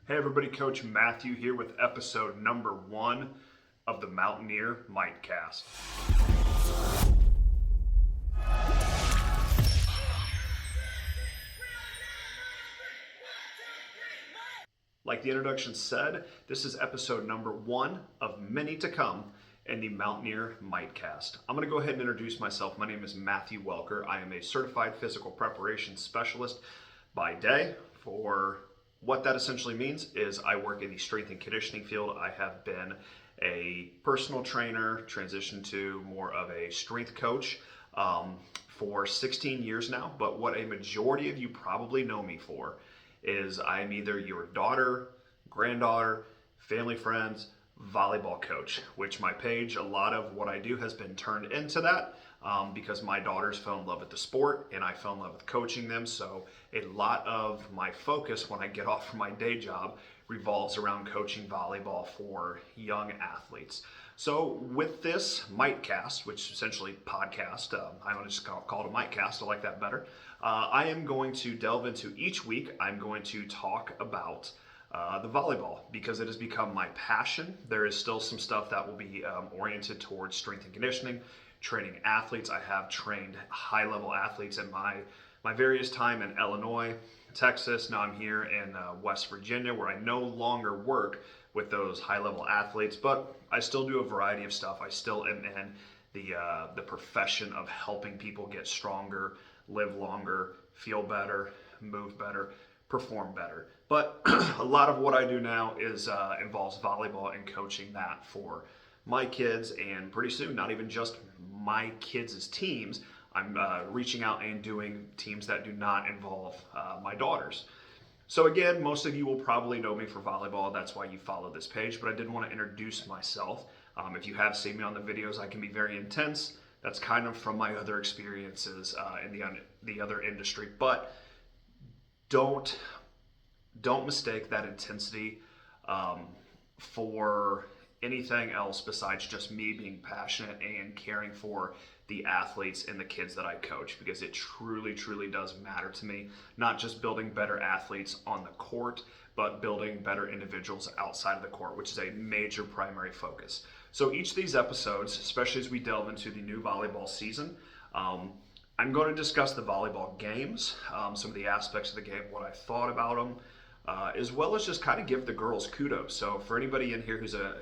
Hey everybody, Coach Matthew here with episode number 1 of the Mountaineer Mightcast. Like the introduction said, this is episode number 1 of many to come in the Mountaineer Mightcast. I'm going to go ahead and introduce myself. My name is Matthew Welker. I am a certified physical preparation specialist by day. For what that essentially means is I work in the strength and conditioning field. I have been a personal trainer, transitioned to more of a strength coach for 16 years now. But what a majority of you probably know me for is I'm either your daughter, granddaughter, family friends, volleyball coach, which my page, a lot of what I do has been turned into that because my daughters fell in love with the sport and I fell in love with coaching them. So a lot of my focus when I get off from my day job revolves around coaching volleyball for young athletes. So with this Mightcast, which essentially podcast, I'm going to just call it a Mightcast, I like that better. I am going to delve into each week, I'm going to talk about the volleyball because it has become my passion. There is still some stuff that will be oriented towards strength and conditioning, training athletes. I have trained high-level athletes in my various time in Illinois, Texas. Now I'm here in West Virginia where I no longer work with those high-level athletes, but I still do a variety of stuff. I still am in the profession of helping people get stronger, live longer, feel better, move better, perform better. But a lot of what I do now is involves volleyball and coaching that for my kids, and pretty soon, not even just my kids' teams, I'm reaching out and doing teams that do not involve my daughters. So again, most of you will probably know me for volleyball. That's why you follow this page, but I did want to introduce myself. If you have seen me on the videos, I can be very intense. That's kind of from my other experiences in the other industry, but don't mistake that intensity for anything else besides just me being passionate and caring for the athletes and the kids that I coach, because it truly, truly does matter to me. Not just building better athletes on the court, but building better individuals outside of the court, which is a major primary focus. So each of these episodes, especially as we delve into the new volleyball season, I'm going to discuss the volleyball games, some of the aspects of the game, what I thought about them, as well as just kind of give the girls kudos. So for anybody in here who's a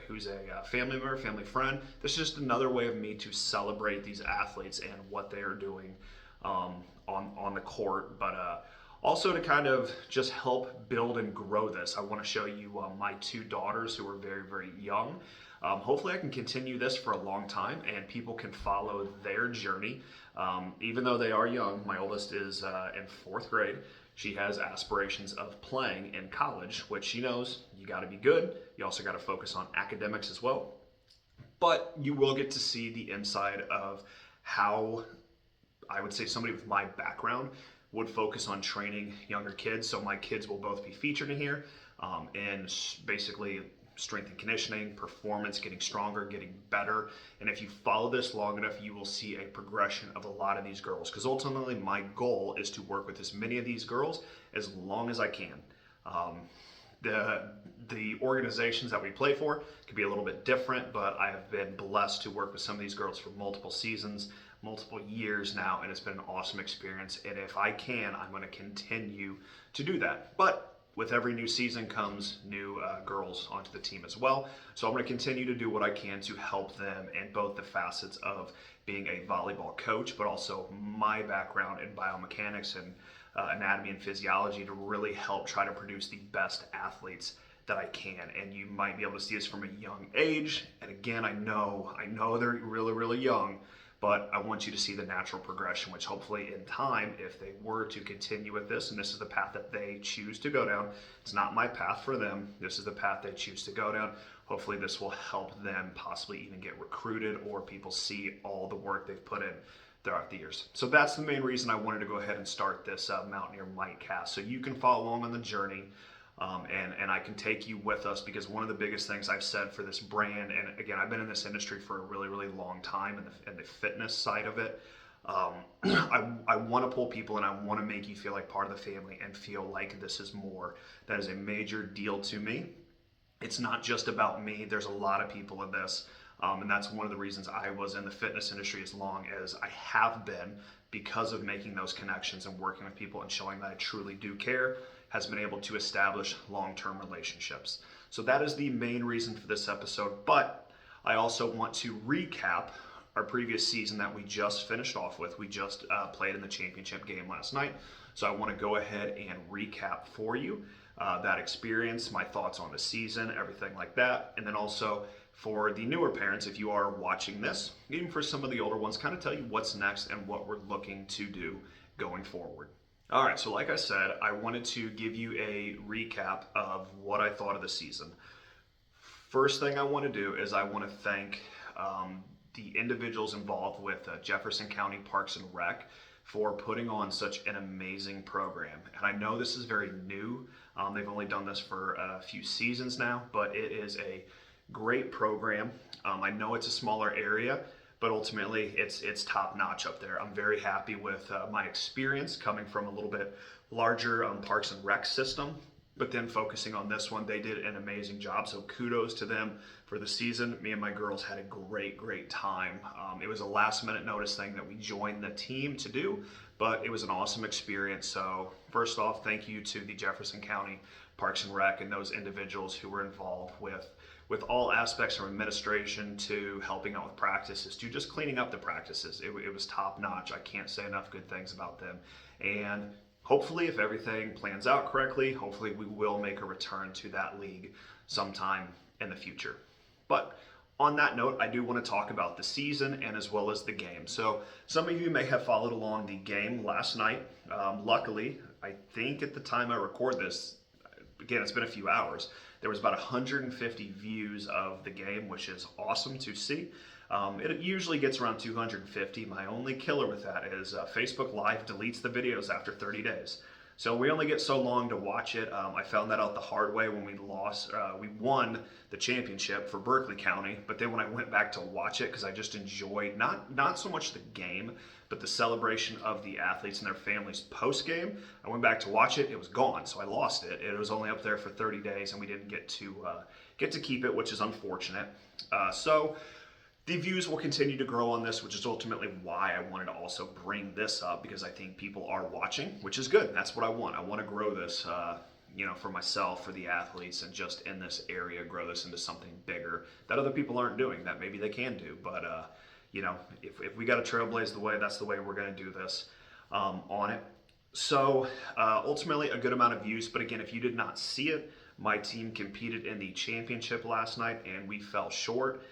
family member, family friend, this is just another way of me to celebrate these athletes and what they are doing on the court, but also to kind of just help build and grow this. I want to show you my 2 daughters who are very, very young. Hopefully I can continue this for a long time and people can follow their journey. Even though they are young, my oldest is in 4th grade. She has aspirations of playing in college, which she knows you got to be good. You also got to focus on academics as well. But you will get to see the inside of how, I would say, somebody with my background would focus on training younger kids. So my kids will both be featured in here and basically strength and conditioning, performance, getting stronger, getting better. And if you follow this long enough, you will see a progression of a lot of these girls, because ultimately my goal is to work with as many of these girls as long as I can. The organizations that we play for could be a little bit different, but I have been blessed to work with some of these girls for multiple seasons, multiple years now, and it's been an awesome experience. And if I can, I'm going to continue to do that. But with every new season comes new girls onto the team as well. So I'm going to continue to do what I can to help them in both the facets of being a volleyball coach, but also my background in biomechanics and anatomy and physiology to really help try to produce the best athletes that I can. And you might be able to see this from a young age. And again, I know they're really, really young, but I want you to see the natural progression, which hopefully in time, if they were to continue with this, and this is the path that they choose to go down, it's not my path for them, this is the path they choose to go down. Hopefully this will help them possibly even get recruited, or people see all the work they've put in throughout the years. So that's the main reason I wanted to go ahead and start this Mountaineer Mightcast, so you can follow along on the journey. And I can take you with us, because one of the biggest things I've said for this brand, and again, I've been in this industry for a really, really long time in the fitness side of it, I want to pull people and I want to make you feel like part of the family and feel like this is more. That is a major deal to me. It's not just about me. There's a lot of people in this. And that's one of the reasons I was in the fitness industry as long as I have been, because of making those connections and working with people and showing that I truly do care, has been able to establish long-term relationships. So that is the main reason for this episode. But I also want to recap our previous season that we just finished off with. We just played in the championship game last night. So I want to go ahead and recap for you that experience, my thoughts on the season, everything like that. And then also for the newer parents, if you are watching this, even for some of the older ones, kind of tell you what's next and what we're looking to do going forward. All right, so like I said, I wanted to give you a recap of what I thought of the season. First thing I want to do is I want to thank the individuals involved with Jefferson County Parks and Rec for putting on such an amazing program. And I know this is very new. They've only done this for a few seasons now, but it is a great program. I know it's a smaller area, but ultimately it's top notch up there. I'm very happy with my experience coming from a little bit larger Parks and Rec system, but then focusing on this one. They did an amazing job, so kudos to them for the season. Me and my girls had a great time. It was a last minute notice thing that we joined the team to do, but it was an awesome experience. So first off, thank you to the Jefferson County Parks and Rec and those individuals who were involved with all aspects from administration to helping out with practices to just cleaning up the practices. It was top notch. I can't say enough good things about them. And hopefully, if everything plans out correctly, hopefully we will make a return to that league sometime in the future. But on that note, I do want to talk about the season and as well as the game. So some of you may have followed along the game last night. Luckily, I think at the time I record this, again, it's been a few hours, there was about 150 views of the game, which is awesome to see. It usually gets around 250. My only killer with that is Facebook Live deletes the videos after 30 days. So we only get so long to watch it. I found that out the hard way when we won the championship for Berkeley County, but then when I went back to watch it, because I just enjoyed not so much the game, but the celebration of the athletes and their families post-game, I went back to watch it, it was gone, so I lost it. It was only up there for 30 days, and we didn't get to keep it, which is unfortunate. So the views will continue to grow on this, which is ultimately why I wanted to also bring this up, because I think people are watching, which is good. That's what I want. I want to grow this, for myself, for the athletes, and just in this area, grow this into something bigger that other people aren't doing, that maybe they can do. But, if we got to trailblaze the way, that's the way we're going to do this on it. So ultimately, a good amount of views. But again, if you did not see it, my team competed in the championship last night, and we fell short.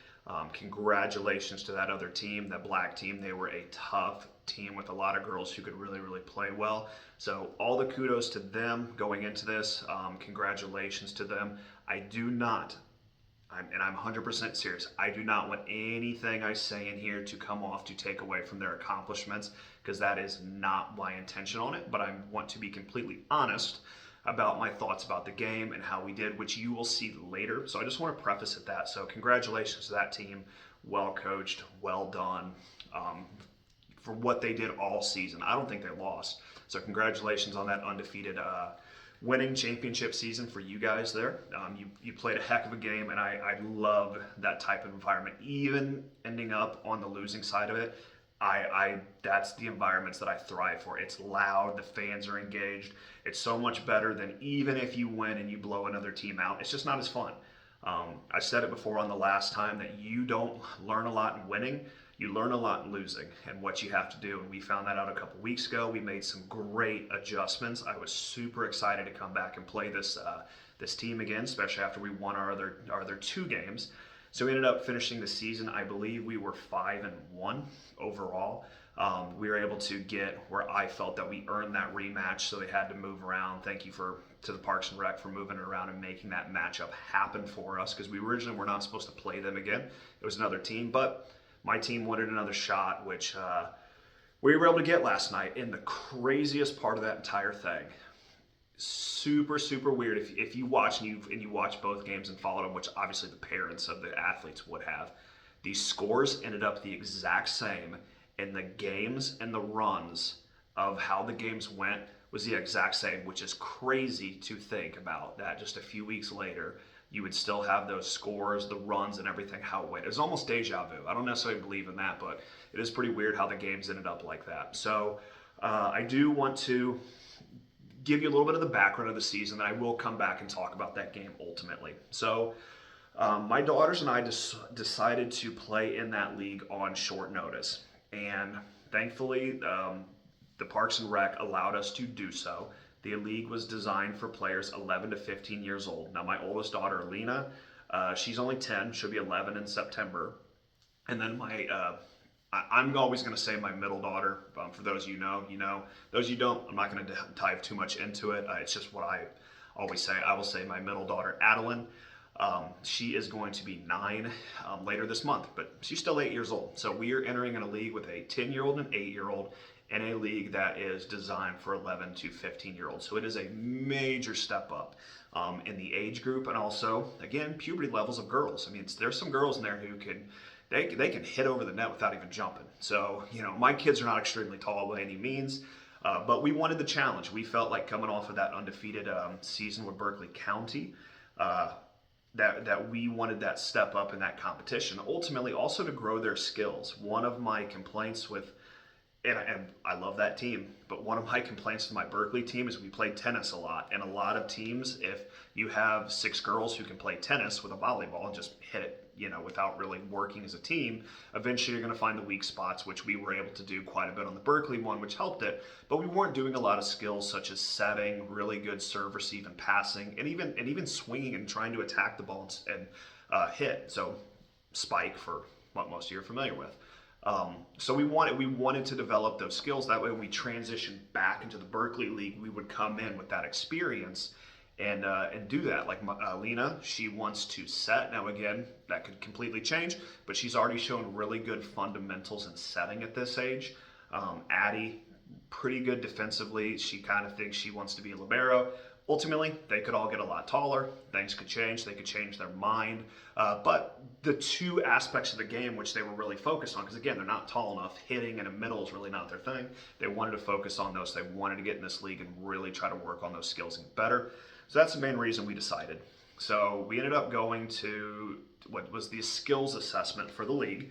Congratulations to that other team, that black team. They were a tough team with a lot of girls who could really play well. So all the kudos to them going into this. Congratulations to them. I do not, and I'm 100% serious, I do not want anything I say in here to come off to take away from their accomplishments, because that is not my intention on it. But I want to be completely honest about my thoughts about the game and how we did, which you will see later. So I just want to preface at that. So congratulations to that team. Well coached, well done for what they did all season. I don't think they lost. So congratulations on that undefeated winning championship season for you guys there. You played a heck of a game, and I love that type of environment. Even ending up on the losing side of it, that's the environments that I thrive for. It's loud, the fans are engaged. It's so much better than even if you win and you blow another team out. It's just not as fun. I said it before on the last time that you don't learn a lot in winning. You learn a lot in losing and what you have to do. And we found that out a couple weeks ago. We made some great adjustments. I was super excited to come back and play this team again, especially after we won our other two games. So we ended up finishing the season, I believe we were 5-1 overall. We were able to get where I felt that we earned that rematch, so they had to move around. Thank you to the Parks and Rec for moving it around and making that matchup happen for us, because we originally were not supposed to play them again. It was another team, but my team wanted another shot, which we were able to get last night. And the craziest part of that entire thing, super weird, if you watch and you watch both games and followed them, which obviously the parents of the athletes would have, these scores ended up the exact same, and the games and the runs of how the games went was the exact same, which is crazy to think about that just a few weeks later you would still have those scores, the runs, and everything how it went. It was almost deja vu. I don't necessarily believe in that, but it is pretty weird how the games ended up like that. So I do want to give you a little bit of the background of the season, and I will come back and talk about that game ultimately. So my daughters and I decided to play in that league on short notice, and thankfully the Parks and Rec allowed us to do so. The league was designed for players 11 to 15 years old. Now my oldest daughter, Alina, she's only 10. She'll be 11 in September. And then I'm always going to say my middle daughter. For those you know, you know. Those you don't, I'm not going to dive too much into it. It's just what I always say. I will say my middle daughter, Adeline. She is going to be 9 later this month, but she's still 8 years old. So we are entering in a league with a 10-year-old and 8-year-old in a league that is designed for 11 to 15-year-olds. So it is a major step up in the age group, and also, again, puberty levels of girls. I mean, there's some girls in there who they can hit over the net without even jumping. So, my kids are not extremely tall by any means, but we wanted the challenge. We felt like coming off of that undefeated season with Berkeley County, that we wanted that step up in that competition. Ultimately, also to grow their skills. One of my complaints with and I love that team, but one of my complaints with my Berkeley team is we play tennis a lot. And a lot of teams, if you have 6 girls who can play tennis with a volleyball and just hit it, without really working as a team, eventually you're going to find the weak spots, which we were able to do quite a bit on the Berkeley one, which helped it. But we weren't doing a lot of skills such as setting, really good serve, receive, and passing, and even swinging and trying to attack the ball and hit. So spike, for what most of you are familiar with. So we wanted to develop those skills. That way, when we transitioned back into the Berkeley League, we would come in with that experience and do that. Like Lena, she wants to set. Now again, that could completely change, but she's already shown really good fundamentals in setting at this age. Addie, pretty good defensively. She kind of thinks she wants to be a libero. Ultimately, they could all get a lot taller. Things could change. They could change their mind. But the two aspects of the game which they were really focused on, because again, they're not tall enough. Hitting in the middle is really not their thing. They wanted to focus on those. They wanted to get in this league and really try to work on those skills and get better. So that's the main reason we decided. So we ended up going to what was the skills assessment for the league.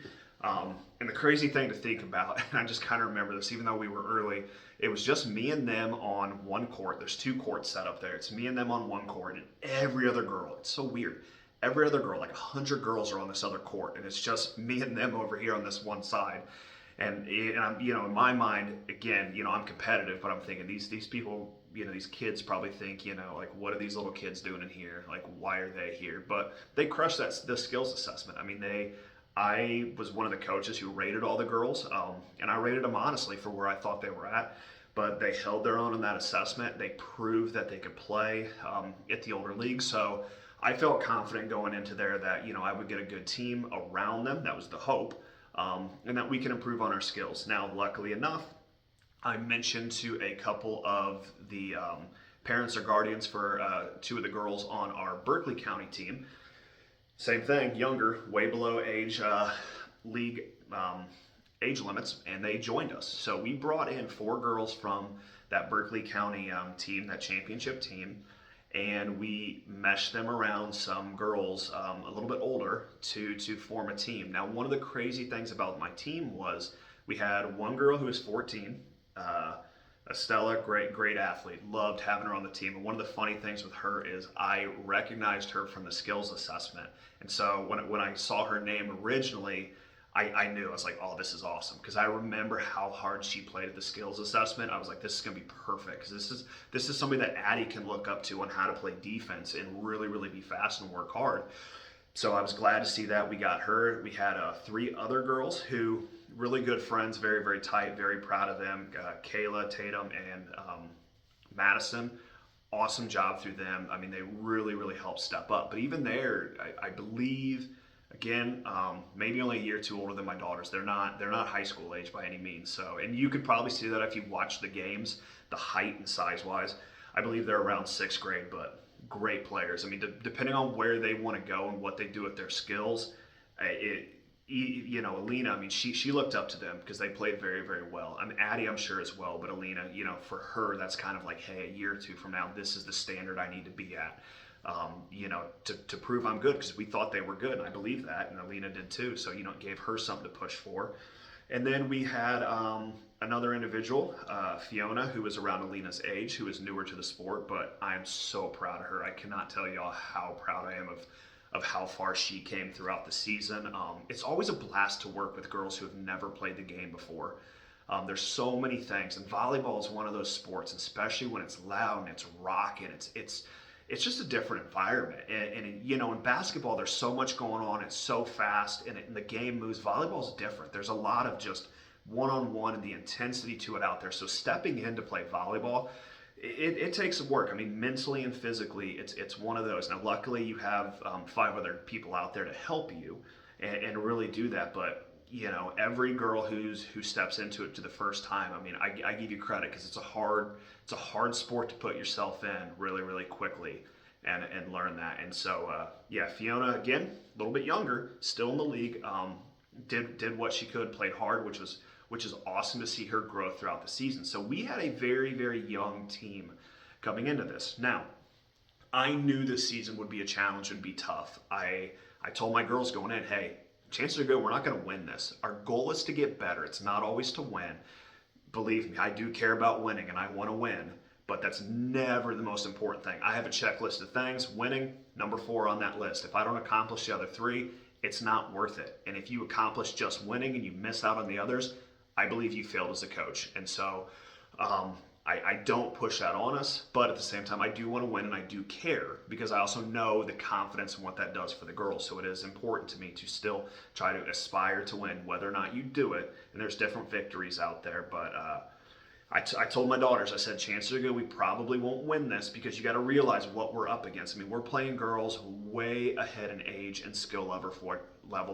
And the crazy thing to think about, and I just kind of remember this, even though we were early, it was just me and them on one court. There's 2 courts set up there. It's me and them on one court, and every other girl, it's so weird. Every other girl, like 100 girls are on this other court, and it's just me and them over here on this one side. And I'm, in my mind, again, I'm competitive, but I'm thinking these people, these kids probably think, like, what are these little kids doing in here? Like, why are they here? But they crushed the skills assessment. I mean, I was one of the coaches who rated all the girls, and I rated them honestly for where I thought they were at. But they held their own in that assessment. They proved that they could play at the older league. So I felt confident going into there that I would get a good team around them. That was the hope, and that we can improve on our skills. Now, luckily enough, I mentioned to a couple of the parents or guardians for 2 of the girls on our Berkeley County team. Same thing, younger, way below age league age limits, and they joined us. So we brought in 4 girls from that Berkeley County team, that championship team, and we meshed them around some girls a little bit older to form a team. Now, one of the crazy things about my team was we had one girl who was 14, Estella, great athlete, loved having her on the team. And one of the funny things with her is I recognized her from the skills assessment. And so when I saw her name originally, I knew. I was like, oh, this is awesome. Because I remember how hard she played at the skills assessment. I was like, this is going to be perfect. Because this is somebody that Addie can look up to on how to play defense and really, really be fast and work hard. So I was glad to see that we got her. We had 3 other girls who, really good friends, very, very tight, very proud of them. Kayla, Tatum, and Madison. Awesome job through them. I mean, they really, really helped step up. But even there, I believe, again, maybe only a year or 2 older than my daughters. They're not high school age by any means. So, and you could probably see that if you watch the games, the height and size wise. I believe they're around 6th grade, but great players. I mean, depending on where they want to go and what they do with their skills, Alina, I mean, she looked up to them because they played very, very well. I mean, Addie, I'm sure as well, but Alina, for her, that's kind of like, hey, a year or two from now, this is the standard I need to be at, to prove I'm good, because we thought they were good, and I believe that, and Alina did too. So, gave her something to push for. And then we had another individual, Fiona, who was around Alina's age, who is newer to the sport, but I am so proud of her. I cannot tell y'all how proud I am of how far she came throughout the season. It's always a blast to work with girls who have never played the game before. There's so many things, and volleyball is one of those sports, especially when it's loud and it's rocking. It's just a different environment, and in basketball there's so much going on. It's so fast, and the game moves. Volleyball is different. There's a lot of just one-on-one and the intensity to it out there. So stepping in to play volleyball, it takes some work. I mean, mentally and physically, it's one of those. Now, luckily, you have 5 other people out there to help you and really do that. But every girl who steps into it to the first time, I mean, I give you credit, because it's a hard sport to put yourself in really, really quickly and learn that. And so, Fiona, again, a little bit younger, still in the league, did what she could, played hard, which is awesome to see her grow throughout the season. So we had a very, very young team coming into this. Now, I knew this season would be a challenge and be tough. I told my girls going in, hey, chances are good we're not going to win this. Our goal is to get better. It's not always to win. Believe me, I do care about winning, and I want to win, but that's never the most important thing. I have a checklist of things. Winning, number 4 on that list. If I don't accomplish the other 3, it's not worth it. And if you accomplish just winning and you miss out on the others, I believe you failed as a coach. And so I don't push that on us, but at the same time, I do want to win, and I do care, because I also know the confidence and what that does for the girls. So it is important to me to still try to aspire to win, whether or not you do it. And there's different victories out there, but I told my daughters, I said, chances are good we probably won't win this, because you got to realize what we're up against. I mean, we're playing girls way ahead in age and skill level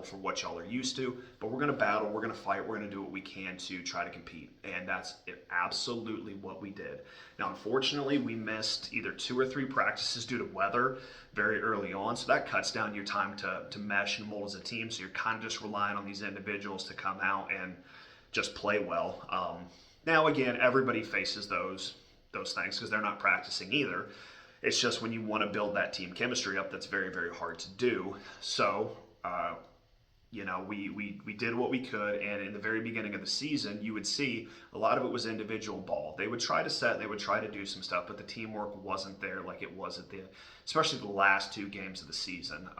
for what y'all are used to, but we're going to battle, we're going to fight, we're going to do what we can to try to compete, and that's absolutely what we did. Now, unfortunately, we missed either 2 or 3 practices due to weather very early on, so that cuts down your time to mesh and mold as a team, so you're kind of just relying on these individuals to come out and just play well. Now, again, everybody faces those things because they're not practicing either. It's just when you want to build that team chemistry up, that's very, very hard to do. So, we did what we could, and in the very beginning of the season, you would see a lot of it was individual ball. They would try to set, they would try to do some stuff, but the teamwork wasn't there like it was especially the last 2 games of the season.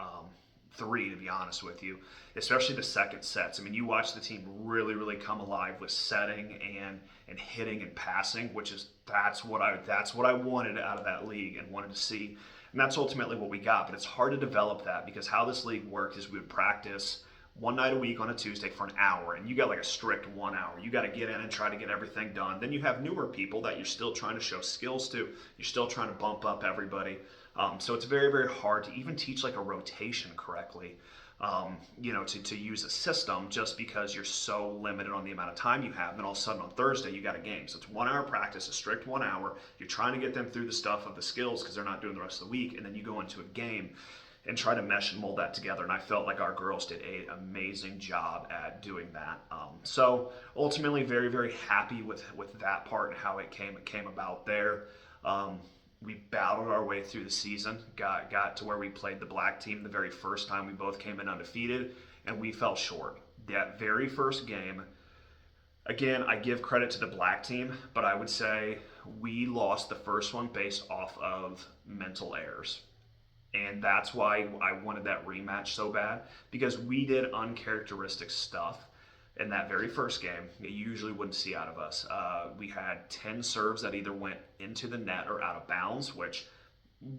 3, to be honest with you, especially the second sets. I mean, you watch the team really, really come alive with setting and hitting and passing, that's what I wanted out of that league and wanted to see, and that's ultimately what we got. But it's hard to develop that, because how this league worked is we would practice one night a week on a Tuesday for an hour, and you got like a strict 1 hour. You got to get in and try to get everything done. Then you have newer people that you're still trying to show skills to. You're still trying to bump up everybody. So it's very, very hard to even teach like a rotation correctly, to use a system, just because you're so limited on the amount of time you have. Then all of a sudden on Thursday, you got a game. So it's 1 hour practice, a strict 1 hour. You're trying to get them through the stuff of the skills because they're not doing the rest of the week. And then you go into a game and try to mesh and mold that together. And I felt like our girls did an amazing job at doing that. So ultimately, very, very happy with that part and how it came about there. We battled our way through the season, got to where we played the black team the very first time. We both came in undefeated, and we fell short. That very first game, again, I give credit to the black team, but I would say we lost the first one based off of mental errors. And that's why I wanted that rematch so bad, because we did uncharacteristic stuff in that very first game you usually wouldn't see out of us. We had 10 serves that either went into the net or out of bounds, which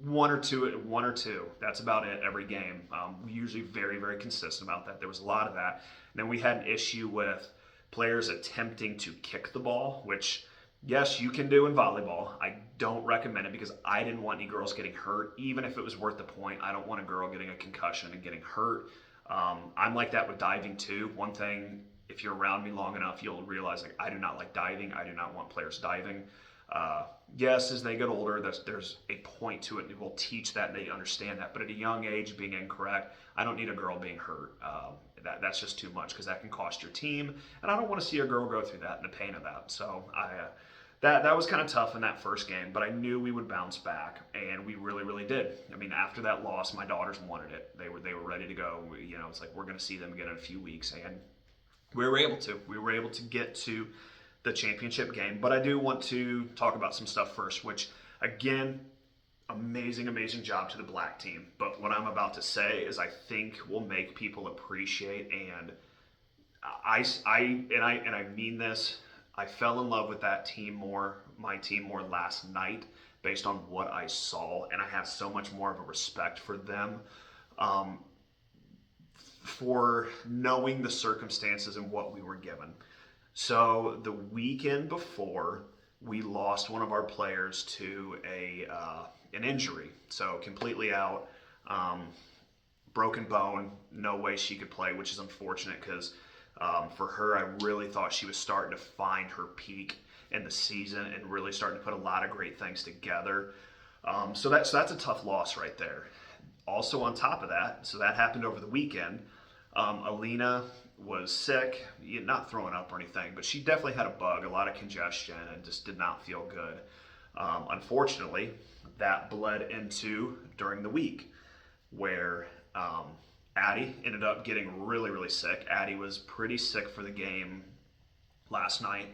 one or two, that's about it every game. We're usually very, very consistent about that. There was a lot of that. And then we had an issue with players attempting to kick the ball, which, yes, you can do in volleyball. I don't recommend it, because I didn't want any girls getting hurt. Even if it was worth the point, I don't want a girl getting a concussion and getting hurt. I'm like that with diving too. One thing, if you're around me long enough, you'll realize, like, I do not like diving. I do not want players diving. Yes, as they get older, there's a point to it. We'll teach that, and they understand that. But at a young age, being incorrect, I don't need a girl being hurt. That's just too much because that can cost your team, and I don't want to see a girl go through that and the pain of that. So that was kind of tough in that first game, but I knew we would bounce back, and we really, really did. I mean, after that loss, my daughters wanted it. They were ready to go. It's like we're going to see them again in a few weeks, and we were able to. We were able to get to the championship game. But I do want to talk about some stuff first, which again, amazing, amazing job to the black team. But what I'm about to say is I think will make people appreciate, and I mean this. I fell in love with that team more, my team more last night based on what I saw, and I have so much more of a respect for them for knowing the circumstances and what we were given. So the weekend before, we lost one of our players to an injury, so completely out, broken bone, no way she could play, which is unfortunate because for her, I really thought she was starting to find her peak in the season and really starting to put a lot of great things together. So that's a tough loss right there. Also on top of that, so that happened over the weekend, Alina was sick, not throwing up or anything, but she definitely had a bug, a lot of congestion, and just did not feel good. Unfortunately, that bled into during the week where Addie ended up getting really, really sick. Addie was pretty sick for the game last night.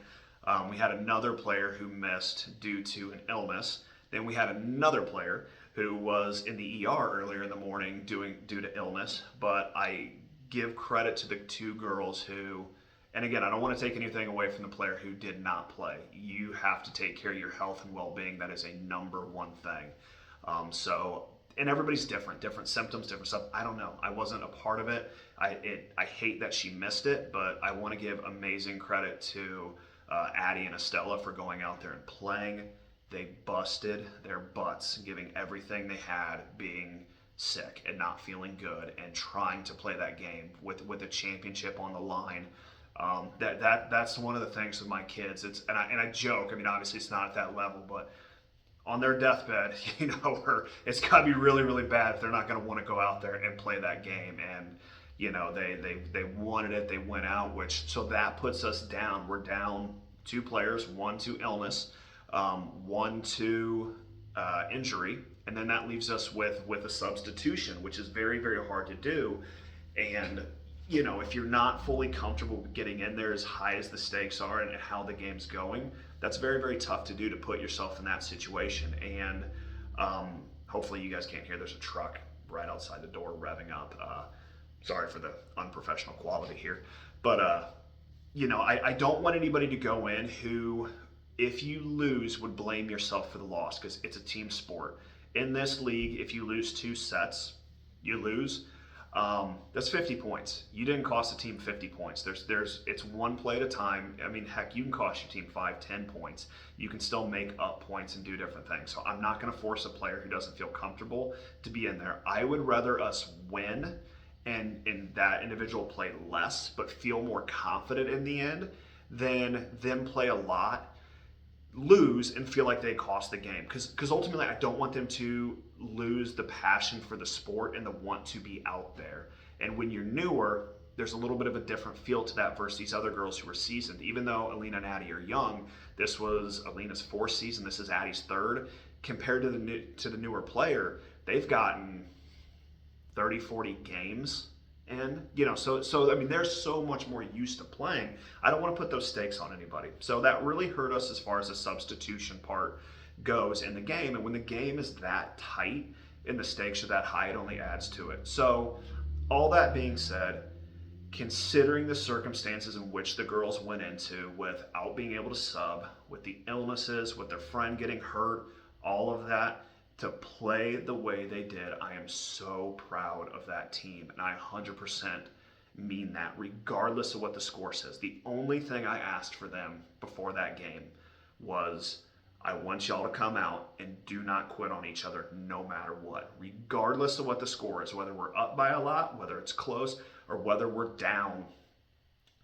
We had another player who missed due to an illness. Then we had another player who was in the ER earlier in the morning due to illness. But I give credit to the two girls who, and again, I don't want to take anything away from the player who did not play. You have to take care of your health and well-being. That is a number one thing. And everybody's different symptoms, different stuff. I don't know. I wasn't a part of it. I hate that she missed it, but I want to give amazing credit to Addie and Estella for going out there and playing. They busted their butts, giving everything they had, being sick and not feeling good, and trying to play that game with a championship on the line. That's one of the things with my kids. And I joke. I mean, obviously it's not at that level, but on their deathbed, it's got to be really, really bad if they're not going to want to go out there and play that game. And they wanted it. They went out, so that puts us down. We're down 2 players, 1 to illness, 1 to injury, and then that leaves us with a substitution, which is very, very hard to do. And if you're not fully comfortable with getting in there as high as the stakes are and how the game's going, that's very, very tough to do, to put yourself in that situation. And hopefully you guys can't hear, there's a truck right outside the door revving up. Sorry for the unprofessional quality here. But, I don't want anybody to go in who, if you lose, would blame yourself for the loss, because it's a team sport. In this league, if you lose 2 sets, you lose. That's 50 points. You didn't cost the team 50 points. It's one play at a time. I mean, heck, you can cost your team 5, 10 points. You can still make up points and do different things. So I'm not going to force a player who doesn't feel comfortable to be in there. I would rather us win and that individual play less, but feel more confident in the end, than them play a lot, lose, and feel like they cost the game. Because ultimately, I don't want them to lose the passion for the sport and the want to be out there. And when you're newer, there's a little bit of a different feel to that versus these other girls who are seasoned. Even though Alina and Addie are young, this was Alina's 4th season, this is Addie's 3rd. Compared to the newer player, they've gotten 30, 40 games. And, so I mean, they're so much more used to playing. I don't want to put those stakes on anybody. So that really hurt us as far as the substitution part goes in the game. And when the game is that tight and the stakes are that high, it only adds to it. So all that being said, considering the circumstances in which the girls went into without being able to sub, with the illnesses, with their friend getting hurt, all of that, to play the way they did, I am so proud of that team. And I 100% mean that, regardless of what the score says. The only thing I asked for them before that game was, I want y'all to come out and do not quit on each other no matter what. Regardless of what the score is, whether we're up by a lot, whether it's close, or whether we're down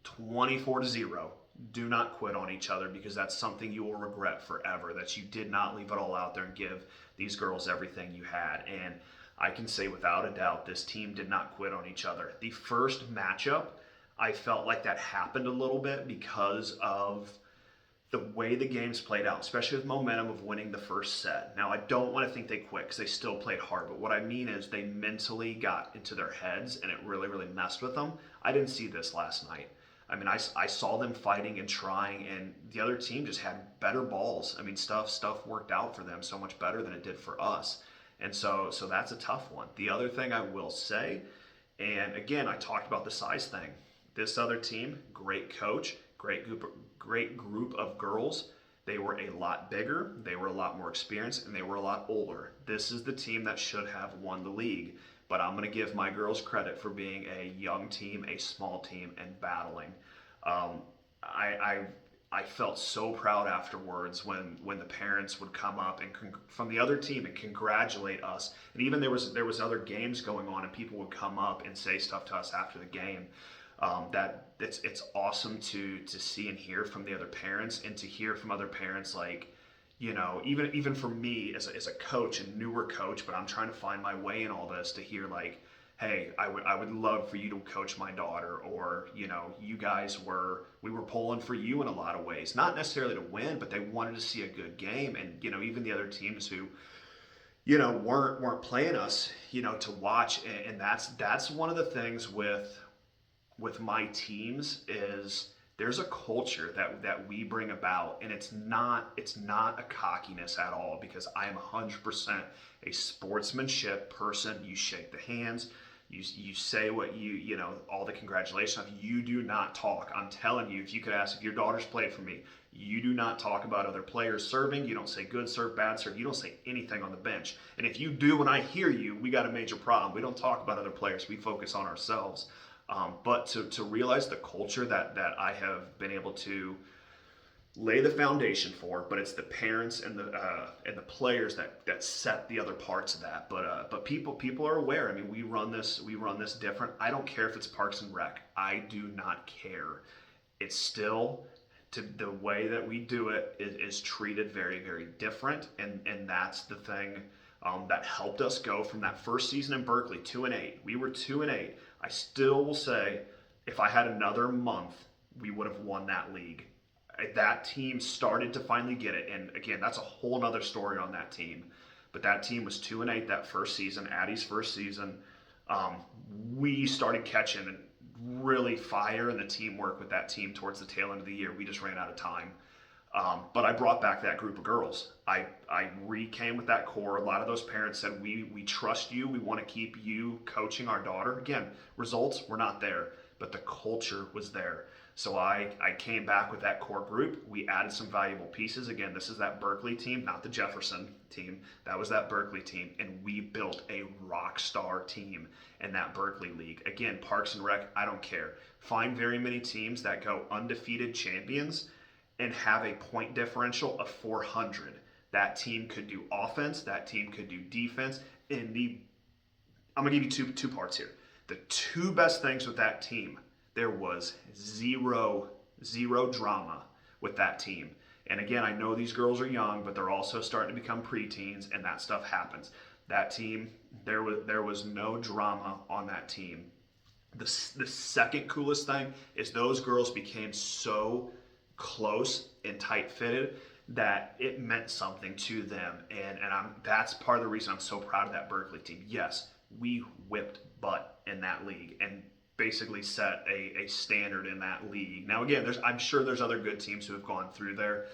24-0, do not quit on each other, because that's something you will regret forever, that you did not leave it all out there and give these girls everything you had. And I can say without a doubt this team did not quit on each other. The first matchup, I felt like that happened a little bit because of the way the games played out, especially with momentum of winning the first set. Now, I don't want to think they quit because they still played hard, but what I mean is they mentally got into their heads and it really, really messed with them. I didn't see this last night. I mean, I saw them fighting and trying, and the other team just had better balls. I mean, stuff worked out for them so much better than it did for us. And so that's a tough one. The other thing I will say, and again, I talked about the size thing. This other team, great coach, great group of girls. They were a lot bigger, they were a lot more experienced, and they were a lot older. This is the team that should have won the league. But I'm going to give my girls credit for being a young team, a small team, and battling. I felt so proud afterwards when the parents would come up and from the other team and congratulate us. And even there was other games going on, and people would come up and say stuff to us after the game. That it's awesome to see and hear from the other parents, and to hear from other parents like, you know, even for me as a coach, a newer coach, but I'm trying to find my way in all this, to hear like, hey, I would love for you to coach my daughter, or, you know, we were pulling for you in a lot of ways, not necessarily to win, but they wanted to see a good game. And, you know, even the other teams who, you know, weren't playing us, you know, to watch. And that's one of the things with my teams is there's a culture that we bring about, and it's not a cockiness at all, because I am 100% a sportsmanship person. You shake the hands, you say what you know, all the congratulations. You do not talk. I'm telling you, if you could ask if your daughter's played for me, you do not talk about other players serving. You don't say good serve, bad serve. You don't say anything on the bench. And if you do, when I hear you, we got a major problem. We don't talk about other players. We focus on ourselves. But to realize the culture that I have been able to lay the foundation for, but it's the parents and the players that set the other parts of that. But people are aware. I mean, we run this different. I don't care if it's Parks and Rec. I do not care. It's still, the way that we do it is treated very, very different, and that's the thing that helped us go from that first season in Berkeley 2-8. We were 2-8. I still will say, if I had another month, we would have won that league. That team started to finally get it, and again, that's a whole nother story on that team. But that team was 2-8 that first season, Addie's first season. We started catching really fire in the teamwork with that team towards the tail end of the year. We just ran out of time. But I brought back that group of girls. I recame with that core. A lot of those parents said, we trust you. We want to keep you coaching our daughter. Again, results were not there, but the culture was there. So I came back with that core group. We added some valuable pieces. Again, this is that Berkeley team, not the Jefferson team. That was that Berkeley team. And we built a rock star team in that Berkeley league. Again, Parks and Rec, I don't care. Find very many teams that go undefeated champions and have a point differential of 400. That team could do offense. That team could do defense. I'm going to give you two parts here. The two best things with that team, there was zero drama with that team. And again, I know these girls are young, but they're also starting to become preteens, and that stuff happens. That team, there was no drama on that team. The second coolest thing is those girls became so close and tight-fitted that it meant something to them, and that's part of the reason I'm so proud of that Berkeley team. Yes, we whipped butt in that league and basically set a standard in that league. Now again, I'm sure there's other good teams who have gone through there.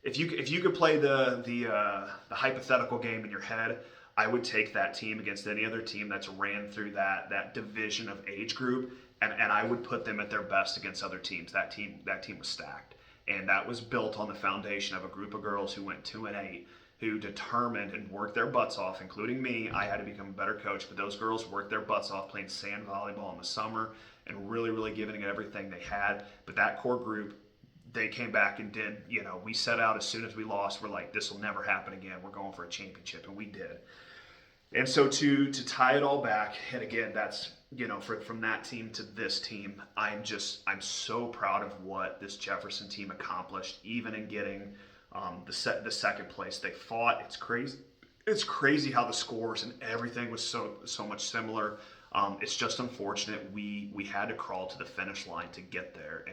If you could play the hypothetical game in your head, I would take that team against any other team that's ran through that division of age group, and I would put them at their best against other teams. That team was stacked, and that was built on the foundation of a group of girls who went 2-8, who determined and worked their butts off, including me. I had to become a better coach, but those girls worked their butts off playing sand volleyball in the summer and really, really giving it everything they had. But that core group, they came back and did, we set out as soon as we lost. We're like, this will never happen again. We're going for a championship, and we did. And so to tie it all back, and again, that's, from that team to this team, I'm so proud of what this Jefferson team accomplished, even in getting the second place. They fought. It's crazy. it's crazy how the scores and everything was so much similar. It's just unfortunate we had to crawl to the finish line to get there,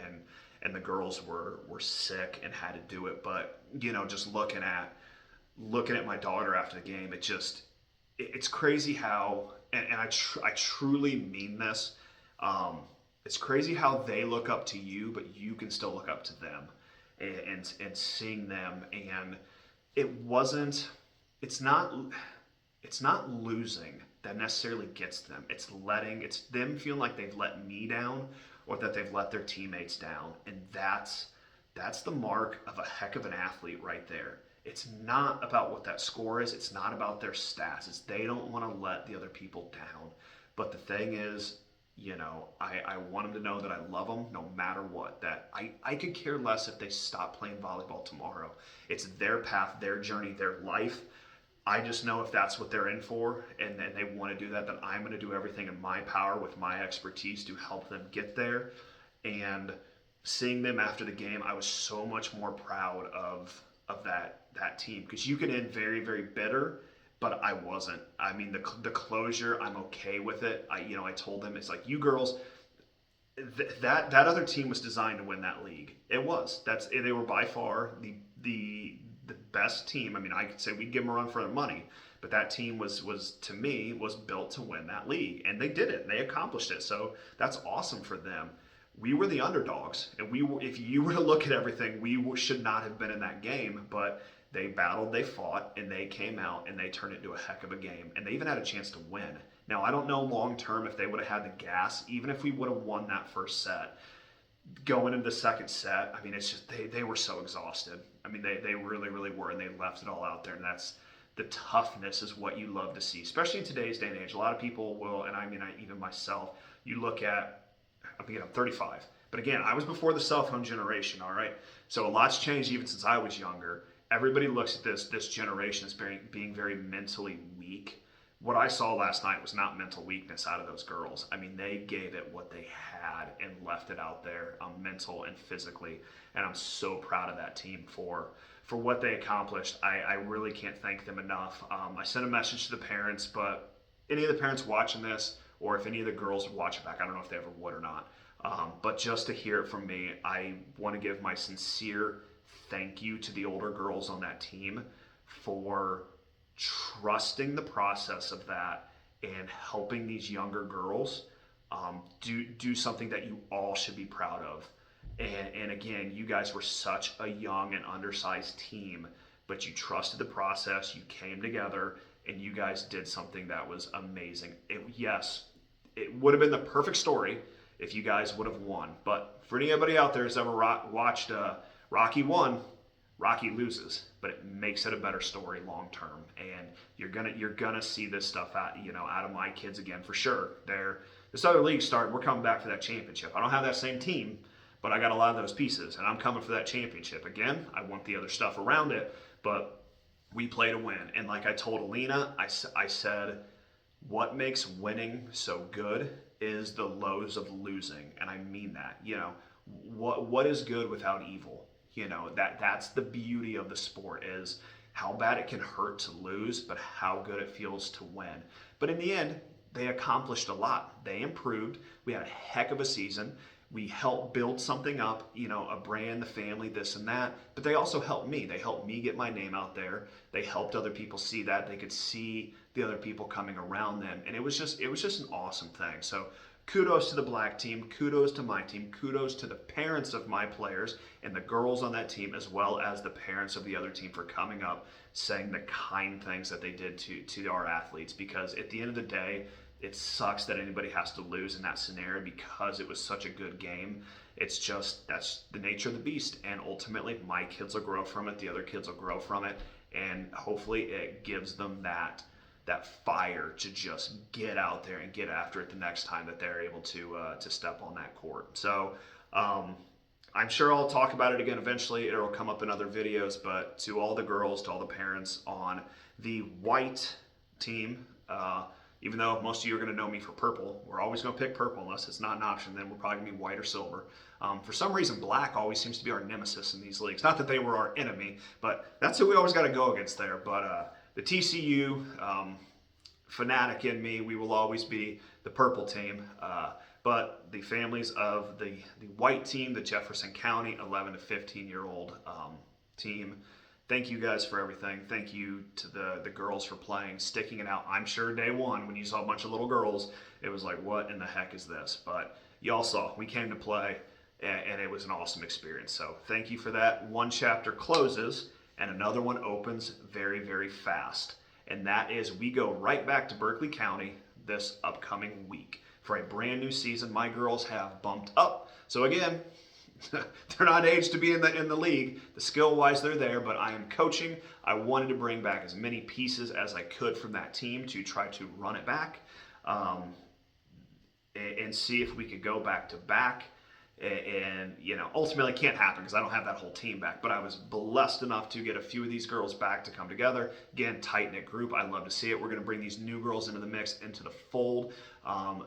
and the girls were sick and had to do it. But just looking at my daughter after the game, it's crazy how, and I truly mean this. It's crazy how they look up to you, but you can still look up to them, and seeing them, and it wasn't. It's not. It's not losing that necessarily gets them. It's them feeling like they've let me down, or that they've let their teammates down, and that's the mark of a heck of an athlete right there. It's not about what that score is. It's not about their stats. It's they don't want to let the other people down. But the thing is, I want them to know that I love them no matter what. That I could care less if they stop playing volleyball tomorrow. It's their path, their journey, their life. I just know if that's what they're in for, and they want to do that, then I'm going to do everything in my power with my expertise to help them get there. And seeing them after the game, I was so much more proud of that team, because you can end very, very bitter, but I wasn't. I mean, the closure, I'm okay with it. I told them, it's like, you girls, that other team was designed to win that league. It was. They were by far the best team. I mean, I could say we'd give them a run for their money, but that team was to me was built to win that league, and they did it. They accomplished it. So that's awesome for them. We were the underdogs, and if you were to look at everything, we should not have been in that game, but they battled, they fought, and they came out and they turned it into a heck of a game, and they even had a chance to win. Now, I don't know long term if they would have had the gas, even if we would have won that first set. Going into the second set, I mean, it's just they were so exhausted. I mean, they really, really were, and they left it all out there, and that's the toughness is what you love to see, especially in today's day and age. A lot of people will, and I mean, even myself, you look at, I'm 35, but again, I was before the cell phone generation, all right? So a lot's changed even since I was younger. Everybody looks at this generation as being very mentally weak. What I saw last night was not mental weakness out of those girls. I mean, they gave it what they had and left it out there, mental and physically. And I'm so proud of that team for what they accomplished. I really can't thank them enough. I sent a message to the parents, but any of the parents watching this, or if any of the girls would watch it back, I don't know if they ever would or not. But just to hear it from me, I want to give my sincere thank you to the older girls on that team for trusting the process of that and helping these younger girls do something that you all should be proud of. And again, you guys were such a young and undersized team, but you trusted the process, you came together, and you guys did something that was amazing. Yes, it would have been the perfect story if you guys would have won. But for anybody out there who's ever watched Rocky won, Rocky loses, but it makes it a better story long term. And you're gonna see this stuff out of my kids again for sure. This other league starting, we're coming back for that championship. I don't have that same team, but I got a lot of those pieces, and I'm coming for that championship. Again, I want the other stuff around it, but we play to win. And like I told Alina, I said, what makes winning so good is the lows of losing, and I mean that. What is good without evil? That's the beauty of the sport, is how bad it can hurt to lose, but how good it feels to win. But in the end, they accomplished a lot. They improved. We had a heck of a season. We helped build something up, a brand, the family, this and that. But they also helped me. They helped me get my name out there. They helped other people see that. They could see the other people coming around them. And it was just an awesome thing. So kudos to the black team, kudos to my team, kudos to the parents of my players and the girls on that team, as well as the parents of the other team for coming up, saying the kind things that they did to our athletes. Because at the end of the day, it sucks that anybody has to lose in that scenario because it was such a good game. It's just, that's the nature of the beast. And ultimately, my kids will grow from it, the other kids will grow from it, and hopefully it gives them that fire to just get out there and get after it the next time that they're able to step on that court. So I'm sure I'll talk about it again eventually. It'll come up in other videos, but to all the girls, to all the parents on the white team, even though most of you are going to know me for purple, we're always going to pick purple unless it's not an option. Then we're probably going to be white or silver. For some reason, black always seems to be our nemesis in these leagues. Not that they were our enemy, but that's who we always got to go against there. But the TCU fanatic in me, we will always be the purple team. But the families of the white team, the Jefferson County 11 to 15-year-old team, thank you guys for everything. Thank you to the girls for playing, sticking it out. I'm sure day one, when you saw a bunch of little girls, it was like, what in the heck is this? But y'all saw, we came to play, and it was an awesome experience. So thank you for that. One chapter closes, and another one opens very, very fast. And that is, we go right back to Berkeley County this upcoming week for a brand new season. My girls have bumped up. So again, they're not aged to be in the league. The skill-wise, they're there, but I am coaching. I wanted to bring back as many pieces as I could from that team to try to run it back and see if we could go back to back. And, ultimately it can't happen because I don't have that whole team back. But I was blessed enough to get a few of these girls back to come together. Again, tight-knit group. I love to see it. We're going to bring these new girls into the mix, into the fold.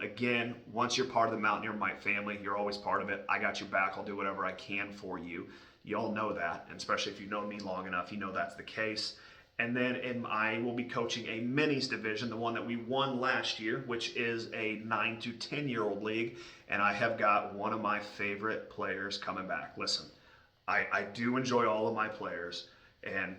Again, once you're part of the Mountaineer Mite family, you're always part of it. I got your back. I'll do whatever I can for you. You all know that, and especially if you've known me long enough, you know that's the case. And then I will be coaching a minis division, the one that we won last year, which is a 9 to 10-year-old league. And I have got one of my favorite players coming back. Listen, I do enjoy all of my players, and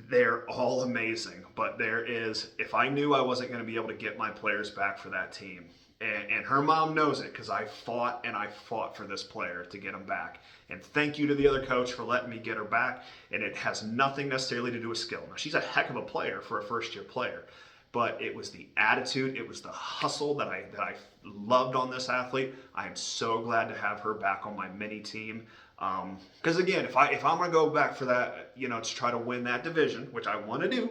they're all amazing. But if I knew I wasn't going to be able to get my players back for that team, and her mom knows it because I fought for this player to get him back. And thank you to the other coach for letting me get her back. And it has nothing necessarily to do with skill. Now, she's a heck of a player for a first-year player. But it was the attitude, it was the hustle that I loved on this athlete. I am so glad to have her back on my mini team. Because again, if I'm going to go back for that, to try to win that division, which I want to do,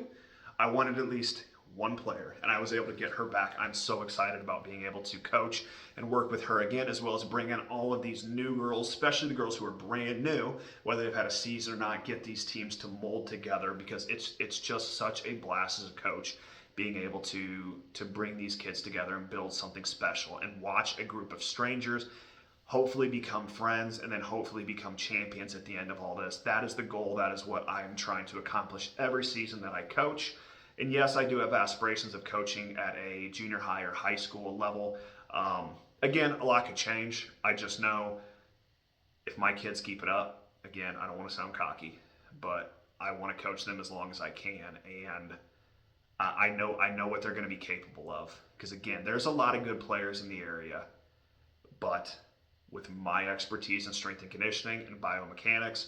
I wanted at least one player, and I was able to get her back. I'm so excited about being able to coach and work with her again, as well as bring in all of these new girls, especially the girls who are brand new, whether they've had a season or not, get these teams to mold together, because it's just such a blast as a coach being able to bring these kids together and build something special and watch a group of strangers hopefully become friends and then hopefully become champions at the end of all this. That is the goal. That is what I am trying to accomplish every season that I coach. And yes, I do have aspirations of coaching at a junior high or high school level. Again, a lot could change. I just know if my kids keep it up, again, I don't want to sound cocky, but I want to coach them as long as I can. And I know what they're going to be capable of. Because again, there's a lot of good players in the area, but with my expertise in strength and conditioning and biomechanics,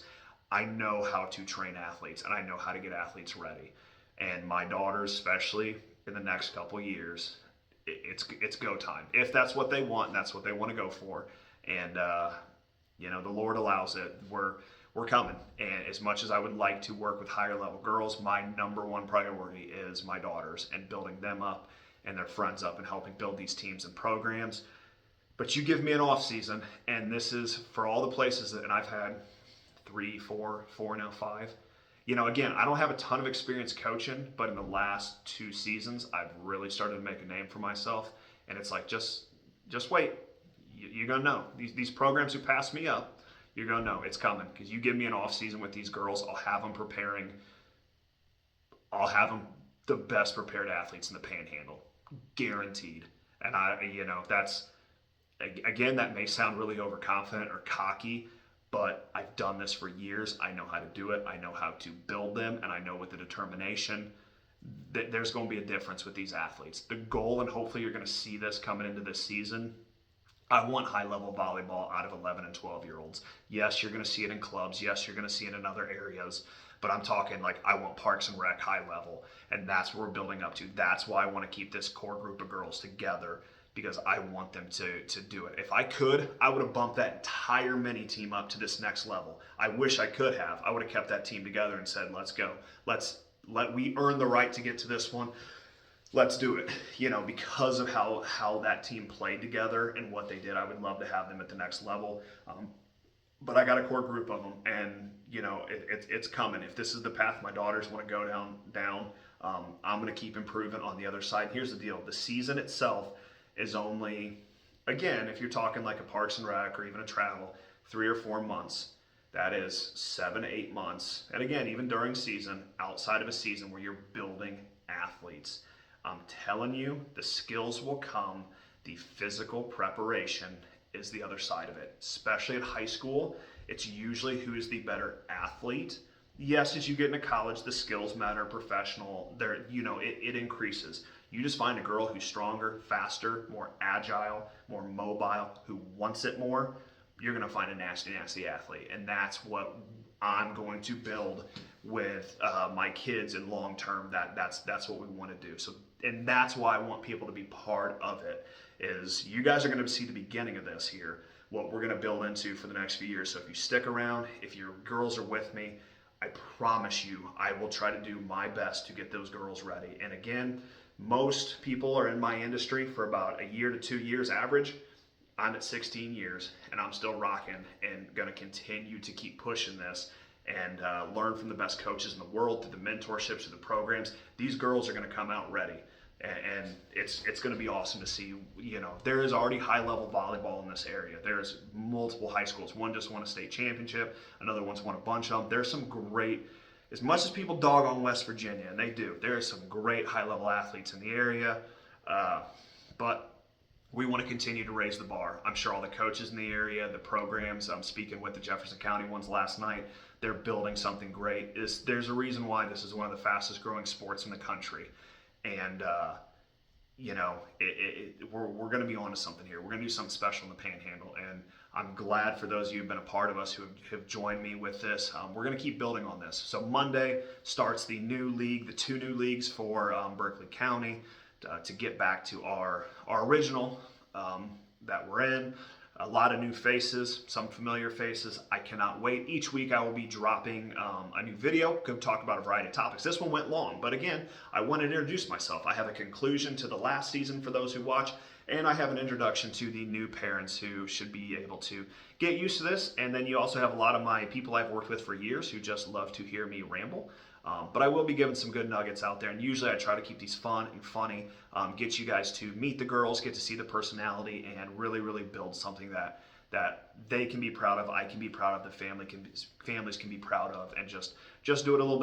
I know how to train athletes and I know how to get athletes ready. And my daughters, especially in the next couple of years, it's go time. If that's what they want, and that's what they want to go for. And the Lord allows it. We're coming. And as much as I would like to work with higher level girls, my number one priority is my daughters and building them up and their friends up and helping build these teams and programs. But you give me an off season, and this is for all the places and I've had 3, 4 now 5. Again, I don't have a ton of experience coaching, but in the last 2 seasons, I've really started to make a name for myself. And it's like, just wait. You're going to know. These programs who pass me up, you're going to know it's coming, because you give me an off season with these girls, I'll have them preparing. I'll have them the best prepared athletes in the Panhandle, guaranteed. And that's, again, that may sound really overconfident or cocky, but I've done this for years. I know how to do it. I know how to build them, and I know with the determination that there's going to be a difference with these athletes. The goal, and hopefully you're going to see this coming into this season, I want high-level volleyball out of 11 and 12-year-olds. Yes, you're going to see it in clubs. Yes, you're going to see it in other areas. But I'm talking like I want Parks and Rec high level, and that's what we're building up to. That's why I want to keep this core group of girls together, because I want them to do it. If I could, I would have bumped that entire mini team up to this next level. I wish I could have. I would have kept that team together and said, let's go. We earn the right to get to this one. Let's do it. Because of how that team played together and what they did, I would love to have them at the next level. But I got a core group of them, and it's coming. If this is the path my daughters want to go down, I'm going to keep improving on the other side. Here's the deal: the season itself is only, again, if you're talking like a Parks and Rec or even a travel, 3 or 4 months. That is 7 to 8 months. And again, even during season, outside of a season where you're building athletes. I'm telling you, the skills will come. The physical preparation is the other side of it. Especially at high school, it's usually who is the better athlete. Yes, as you get into college, the skills matter, professional, it increases. You just find a girl who's stronger, faster, more agile, more mobile, who wants it more, you're going to find a nasty, nasty athlete. And that's what I'm going to build with my kids in long term. That's what we want to do. So, and that's why I want people to be part of it. Is you guys are going to see the beginning of this here, what we're going to build into for the next few years. So if you stick around, if your girls are with me, I promise you, I will try to do my best to get those girls ready. And again, most people are in my industry for about a year to 2 years average. I'm at 16 years and I'm still rocking and going to continue to keep pushing this and learn from the best coaches in the world through the mentorships, through the programs. These girls are going to come out ready. And it's going to be awesome to see. There is already high level volleyball in this area. There's multiple high schools. One just won a state championship. Another one's won a bunch of them. There's some great, as much as people dog on West Virginia, and they do, there are some great high level athletes in the area. But we want to continue to raise the bar. I'm sure all the coaches in the area, the programs, I'm speaking with the Jefferson County ones last night, they're building something great. There's a reason why this is one of the fastest growing sports in the country. And, we're going to be onto something here. We're going to do something special in the Panhandle. And I'm glad for those of you who've been a part of us who have joined me with this. We're going to keep building on this. So Monday starts the new league, the 2 new leagues for Berkeley County to get back to our original that we're in. A lot of new faces, some familiar faces. I cannot wait. Each week I will be dropping a new video. Going to talk about a variety of topics. This one went long, but again, I wanted to introduce myself. I have a conclusion to the last season for those who watch, and I have an introduction to the new parents who should be able to get used to this. And then you also have a lot of my people I've worked with for years who just love to hear me ramble. But I will be giving some good nuggets out there, and usually I try to keep these fun and funny, get you guys to meet the girls, get to see the personality, and really, really build something that they can be proud of, I can be proud of, the families can be proud of, and just do it a little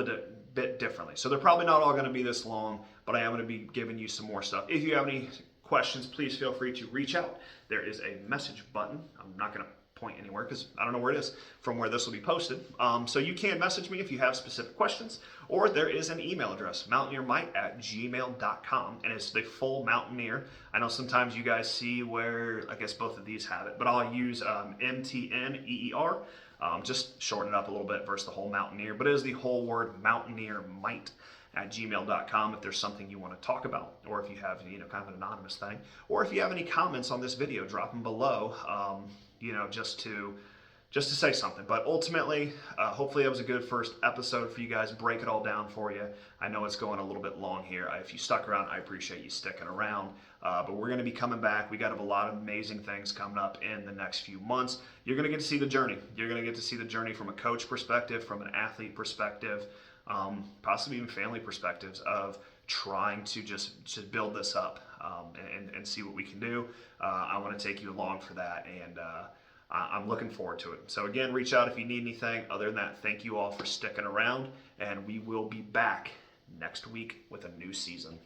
bit differently. So they're probably not all going to be this long, but I am going to be giving you some more stuff. If you have any questions, please feel free to reach out. There is a message button. I'm not going to point anywhere because I don't know where it is from where this will be posted. So you can message me if you have specific questions, or there is an email address, mountaineermike@gmail.com, and it's the full Mountaineer. I know sometimes you guys see where, I guess both of these have it, but I'll use MTNEER, just shorten it up a little bit versus the whole Mountaineer, but it is the whole word mountaineermite@gmail.com if there's something you want to talk about, or if you have kind of an anonymous thing, or if you have any comments on this video, drop them below. Just to say something. But ultimately, hopefully that was a good first episode for you guys. Break it all down for you. I know it's going a little bit long here. If you stuck around, I appreciate you sticking around. But we're going to be coming back. We got a lot of amazing things coming up in the next few months. You're going to get to see the journey. You're going to get to see the journey from a coach perspective, from an athlete perspective, possibly even family perspectives of trying to just build this up and see what we can do. I want to take you along for that, and I'm looking forward to it. So again, reach out if you need anything. Other than that, thank you all for sticking around, and we will be back next week with a new season.